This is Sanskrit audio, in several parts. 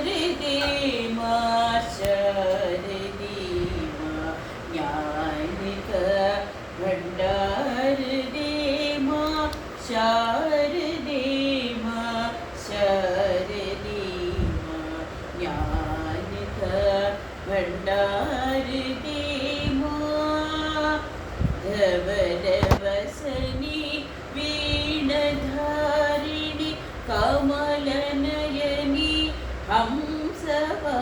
शारदे मां शारदे मां ज्ञानिक भंडार दे मां शारदे मां शारदे मां ज्ञानिक भंडार दे मां धवलवसनी वीणधारिणि कमलनयनि हंसवाहिनि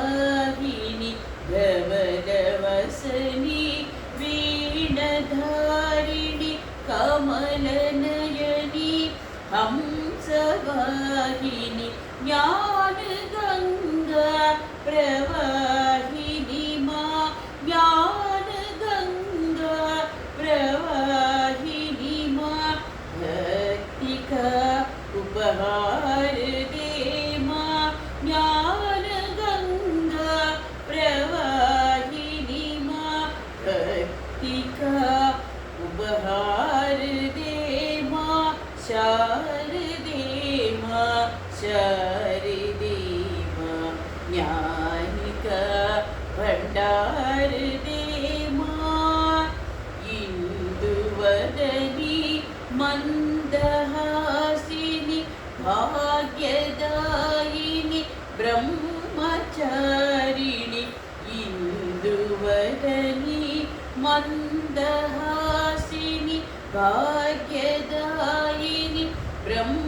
धवलवसनि वीणधारिणि कमलनयनि हंसवाहिनि ज्ञानगंगा प्रवाहिनि मां ज्ञानगंगा प्रवाहिनि मां भक्ति का उपहार दे मां ज्ञानगंगा प्रवाहिनि मां भक्ति का उपहार दे मां शारदे मां शारदे मां ज्ञानिक भंडार दे मां इंदुवदनी मंदहासिनि भाग्यदायिनि ब्रह्मचारिणि इंदुवदनी मंदहासिनि भाग्यदायिनि ब्रह्मचारिणि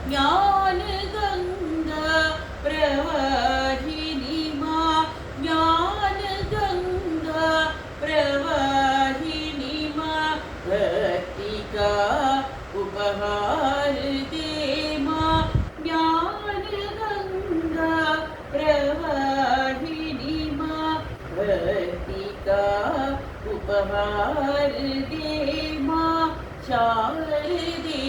ज्ञानगंगा प्रवाहिनि मां ज्ञानगंगा प्रवाहिनि मां भक्ति का उपहार दे मां ज्ञानगंगा प्रवाहिनि मां भक्ति का उपहार दे मां शारदे